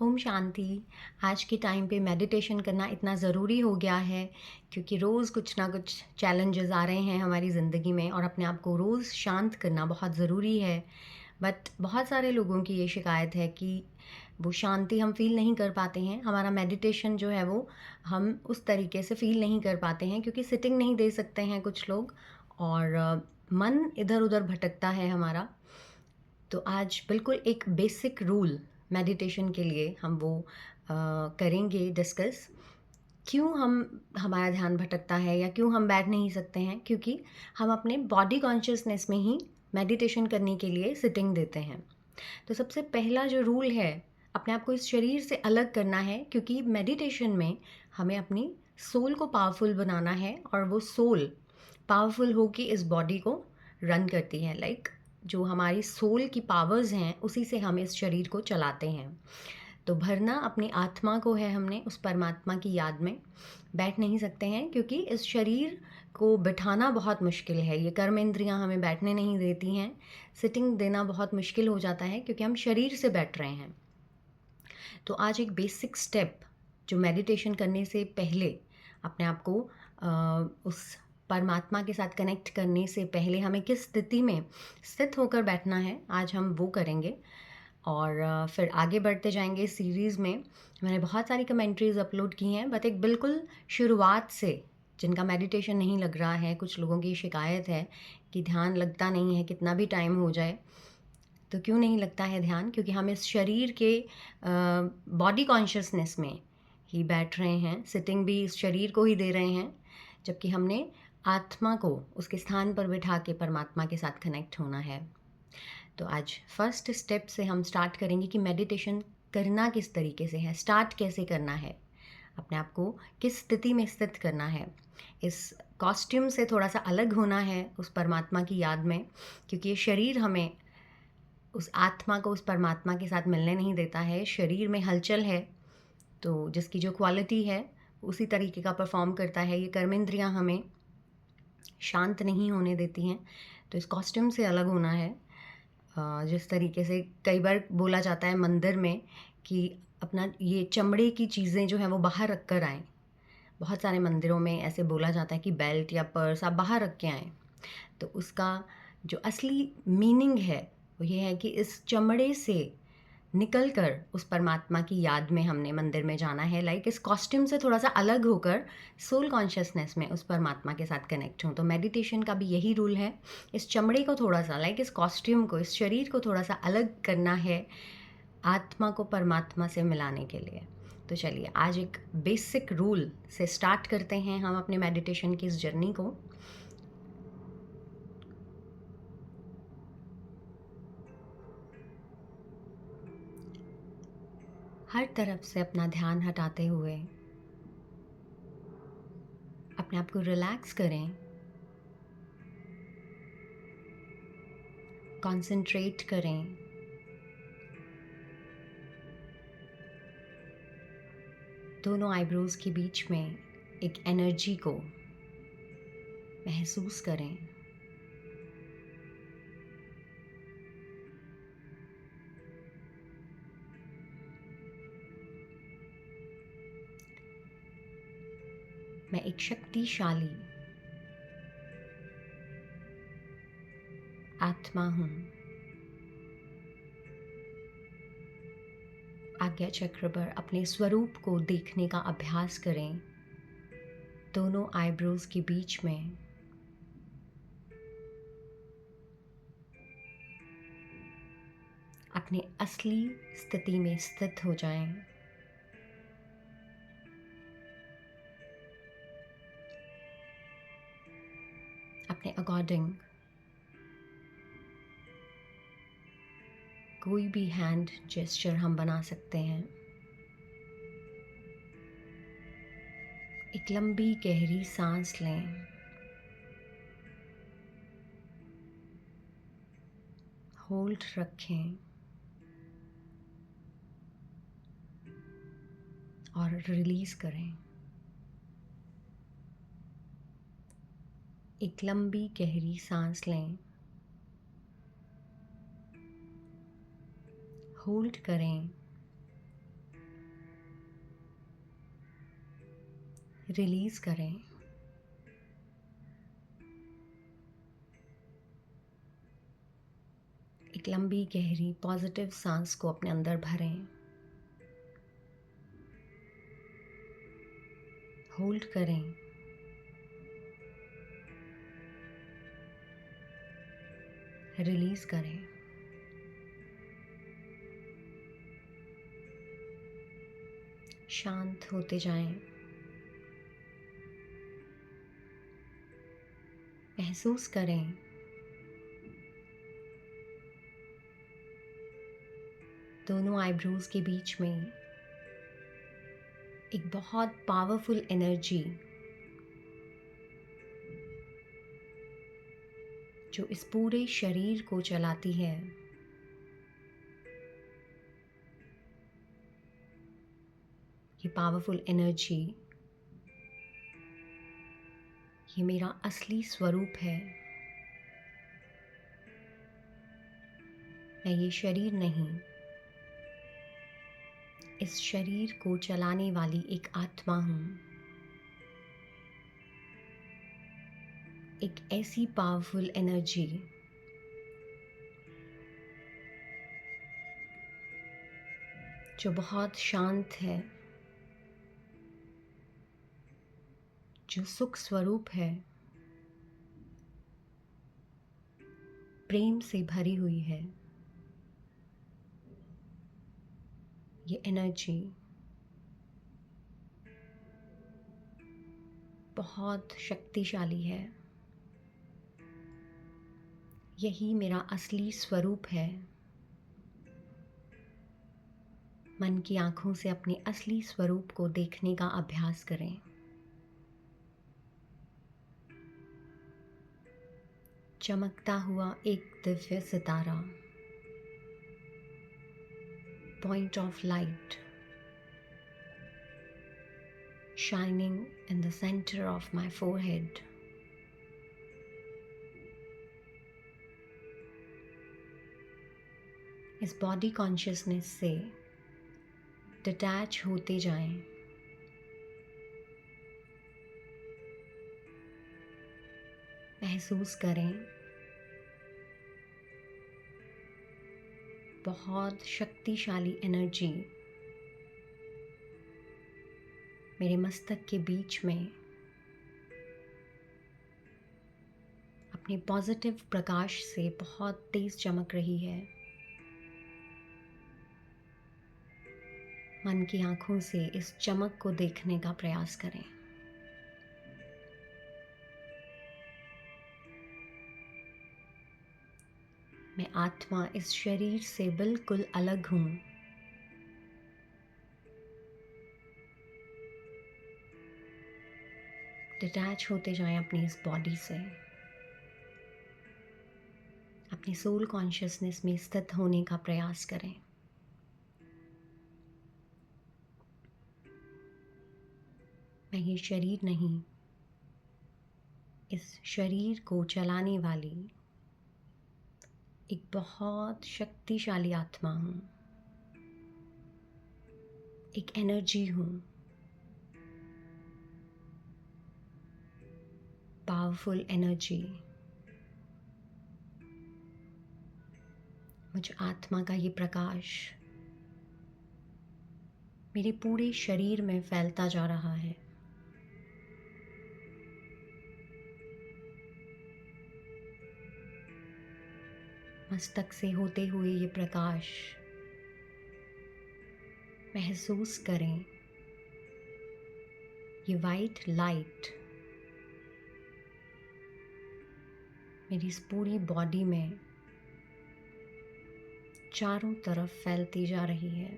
ओम शांति। आज के टाइम पे मेडिटेशन करना इतना ज़रूरी हो गया है क्योंकि रोज़ कुछ ना कुछ चैलेंजेस आ रहे हैं हमारी ज़िंदगी में और अपने आप को रोज़ शांत करना बहुत ज़रूरी है। बट बहुत सारे लोगों की ये शिकायत है कि वो शांति हम फ़ील नहीं कर पाते हैं। हमारा मेडिटेशन जो है वो हम उस तरीके से फ़ील नहीं कर पाते हैं क्योंकि सिटिंग नहीं दे सकते हैं कुछ लोग और मन इधर-उधर भटकता है हमारा। तो आज बिल्कुल एक बेसिक रूल मेडिटेशन के लिए हम वो करेंगे डिस्कस। क्यों हमारा ध्यान भटकता है या क्यों हम बैठ नहीं सकते हैं? क्योंकि हम अपने बॉडी कॉन्शियसनेस में ही मेडिटेशन करने के लिए सिटिंग देते हैं। तो सबसे पहला जो रूल है, अपने आप को इस शरीर से अलग करना है क्योंकि मेडिटेशन में हमें अपनी सोल को पावरफुल बनाना है और वो सोल पावरफुल होके इस बॉडी को रन करती है। लाइक जो हमारी सोल की पावर्स हैं उसी से हम इस शरीर को चलाते हैं। तो भरना अपनी आत्मा को है हमने उस परमात्मा की याद में। बैठ नहीं सकते हैं क्योंकि इस शरीर को बिठाना बहुत मुश्किल है। ये कर्म इंद्रियां हमें बैठने नहीं देती हैं। सिटिंग देना बहुत मुश्किल हो जाता है क्योंकि हम शरीर से बैठ रहे हैं। तो आज एक बेसिक स्टेप जो मेडिटेशन करने से पहले अपने आप को उस परमात्मा के साथ कनेक्ट करने से पहले हमें किस स्थिति में स्थित होकर बैठना है, आज हम वो करेंगे। और फिर आगे बढ़ते जाएंगे इस सीरीज़ में। मैंने बहुत सारी कमेंट्रीज़ अपलोड की हैं बट एक बिल्कुल शुरुआत से जिनका मेडिटेशन नहीं लग रहा है, कुछ लोगों की शिकायत है कि ध्यान लगता नहीं है कितना भी टाइम हो जाए। तो क्यों नहीं लगता है ध्यान? क्योंकि हम इस शरीर के बॉडी कॉन्शियसनेस में ही बैठ रहे हैं, सिटिंग भी इस शरीर को ही दे रहे हैं, जबकि हमने आत्मा को उसके स्थान पर बिठा के परमात्मा के साथ कनेक्ट होना है। तो आज फर्स्ट स्टेप से हम स्टार्ट करेंगे कि मेडिटेशन करना किस तरीके से है, स्टार्ट कैसे करना है, अपने आप को किस स्थिति में स्थित करना है। इस कॉस्ट्यूम से थोड़ा सा अलग होना है उस परमात्मा की याद में, क्योंकि ये शरीर हमें उस आत्मा को उस परमात्मा के साथ मिलने नहीं देता है। शरीर में हलचल है तो जिसकी जो क्वालिटी है उसी तरीके का परफॉर्म करता है। ये कर्मेंद्रियाँ हमें शांत नहीं होने देती हैं। तो इस कॉस्ट्यूम से अलग होना है। जिस तरीके से कई बार बोला जाता है मंदिर में कि अपना ये चमड़े की चीज़ें जो हैं वो बाहर रख कर आएँ। बहुत सारे मंदिरों में ऐसे बोला जाता है कि बेल्ट या पर्स आप बाहर रख के आएँ। तो उसका जो असली मीनिंग है वो ये है कि इस चमड़े से निकल कर उस परमात्मा की याद में हमने मंदिर में जाना है। लाइक इस कॉस्ट्यूम से थोड़ा सा अलग होकर सोल कॉन्शियसनेस में उस परमात्मा के साथ कनेक्ट हूँ। तो मेडिटेशन का भी यही रूल है, इस चमड़े को थोड़ा सा, लाइक इस कॉस्ट्यूम को, इस शरीर को थोड़ा सा अलग करना है आत्मा को परमात्मा से मिलाने के लिए। तो चलिए आज एक बेसिक रूल से स्टार्ट करते हैं हम अपने मेडिटेशन की इस जर्नी को। हर तरफ से अपना ध्यान हटाते हुए अपने आप को रिलैक्स करें, कंसंट्रेट करें। दोनों आईब्रोज के बीच में एक एनर्जी को महसूस करें। मैं एक शक्तिशाली आत्मा हूँ। आज्ञा चक्र पर अपने स्वरूप को देखने का अभ्यास करें। दोनों आईब्रोज के बीच में अपने असली स्थिति में स्थित हो जाएं। अपने अकॉर्डिंग कोई भी हैंड जेस्चर हम बना सकते हैं। एक लंबी गहरी सांस लें। होल्ड रखें और रिलीज करें। एक लंबी गहरी सांस लें, होल्ड करें रिलीज़ करें। एक लंबी गहरी पॉजिटिव सांस को अपने अंदर भरें, होल्ड करें, रिलीज़ करें। शांत होते जाएं। महसूस करें दोनों आईब्रोज के बीच में एक बहुत पावरफुल एनर्जी जो इस पूरे शरीर को चलाती है। ये पावरफुल एनर्जी, ये मेरा असली स्वरूप है। मैं ये शरीर नहीं, इस शरीर को चलाने वाली एक आत्मा हूँ। एक ऐसी पावरफुल एनर्जी जो बहुत शांत है, जो सुख स्वरूप है, प्रेम से भरी हुई है। ये एनर्जी बहुत शक्तिशाली है। यही मेरा असली स्वरूप है। मन की आँखों से अपने असली स्वरूप को देखने का अभ्यास करें। चमकता हुआ एक दिव्य सितारा, point of light, shining in the center of my forehead. इस बॉडी कॉन्शियसनेस से डिटैच होते जाएं। महसूस करें बहुत शक्तिशाली एनर्जी मेरे मस्तक के बीच में अपने पॉजिटिव प्रकाश से बहुत तेज चमक रही है। मन की आँखों से इस चमक को देखने का प्रयास करें। मैं आत्मा इस शरीर से बिल्कुल अलग हूँ। डिटैच होते जाएं अपनी इस बॉडी से। अपनी सोल कॉन्शियसनेस में स्थित होने का प्रयास करें। मैं ये शरीर नहीं, इस शरीर को चलाने वाली एक बहुत शक्तिशाली आत्मा हूँ। एक एनर्जी हूँ, पावरफुल एनर्जी। मुझ आत्मा का ये प्रकाश मेरे पूरे शरीर में फैलता जा रहा है। मस्तक से होते हुए ये प्रकाश महसूस करें। ये वाइट लाइट मेरी इस पूरी बॉडी में चारों तरफ फैलती जा रही है।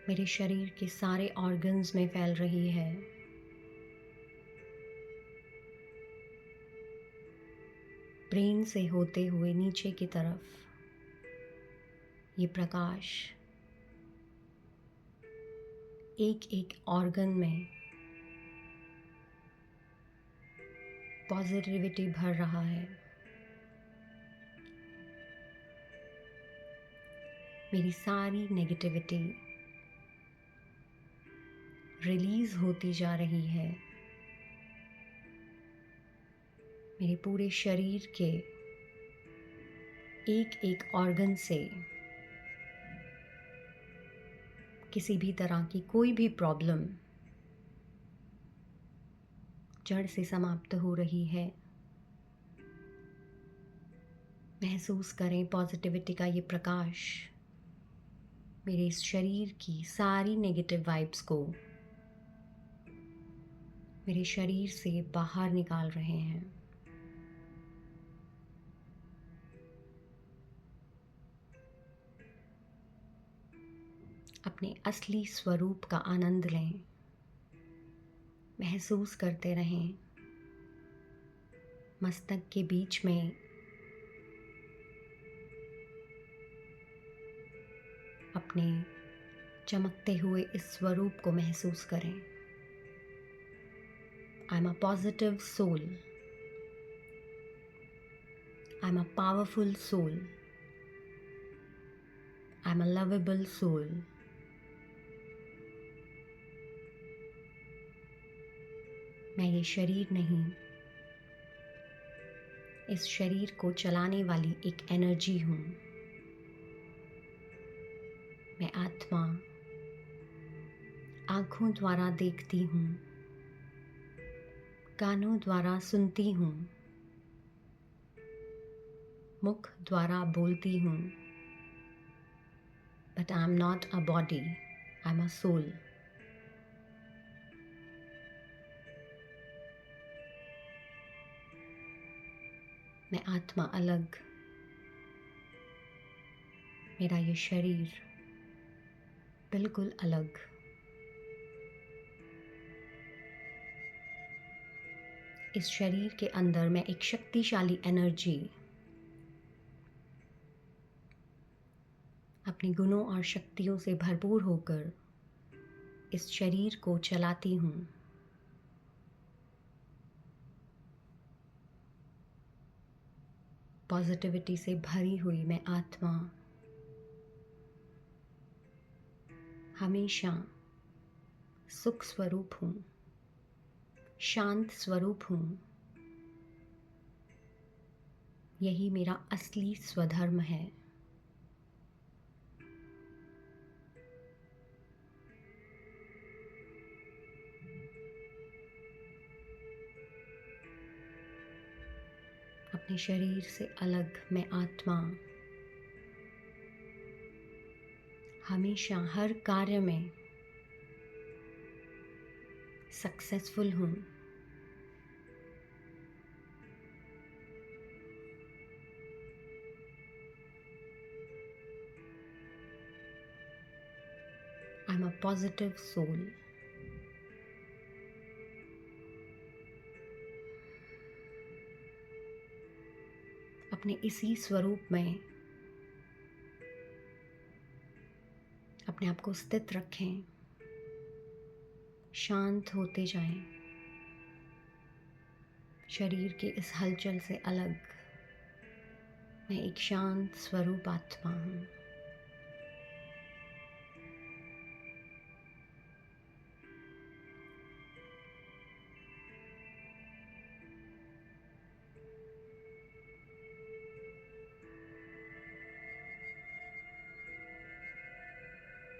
मेरे शरीर के सारे ऑर्गन्स में फैल रही है। ब्रेन से होते हुए नीचे की तरफ ये प्रकाश एक एक ऑर्गन में पॉजिटिविटी भर रहा है। मेरी सारी नेगेटिविटी रिलीज़ होती जा रही है। मेरे पूरे शरीर के एक एक ऑर्गन से किसी भी तरह की कोई भी प्रॉब्लम जड़ से समाप्त हो रही है। महसूस करें पॉजिटिविटी का ये प्रकाश मेरे इस शरीर की सारी नेगेटिव वाइब्स को मेरे शरीर से बाहर निकाल रहे हैं। अपने असली स्वरूप का आनंद लें, महसूस करते रहें। मस्तक के बीच में अपने चमकते हुए इस स्वरूप को महसूस करें। I am a positive soul. I am a powerful soul. I am a lovable soul. मैं ये शरीर नहीं, इस शरीर को चलाने वाली एक एनर्जी हूँ। मैं आत्मा आँखों द्वारा देखती हूँ, कानों द्वारा सुनती हूँ, मुख द्वारा बोलती हूँ। But I am not a body, I am a soul. मैं आत्मा अलग, मेरा ये शरीर बिल्कुल अलग। इस शरीर के अंदर मैं एक शक्तिशाली एनर्जी अपने गुणों और शक्तियों से भरपूर होकर इस शरीर को चलाती हूँ। पॉजिटिविटी से भरी हुई मैं आत्मा हमेशा सुख स्वरूप हूँ, शांत स्वरूप हूँ। यही मेरा असली स्वधर्म है। अपने शरीर से अलग मैं आत्मा हमेशा हर कार्य में सक्सेसफुल हूँ। I am a positive soul. अपने इसी स्वरूप में अपने आप को स्थित रखें, शांत होते जाएं। शरीर के इस हलचल से अलग मैं एक शांत स्वरूप आत्मा हूँ।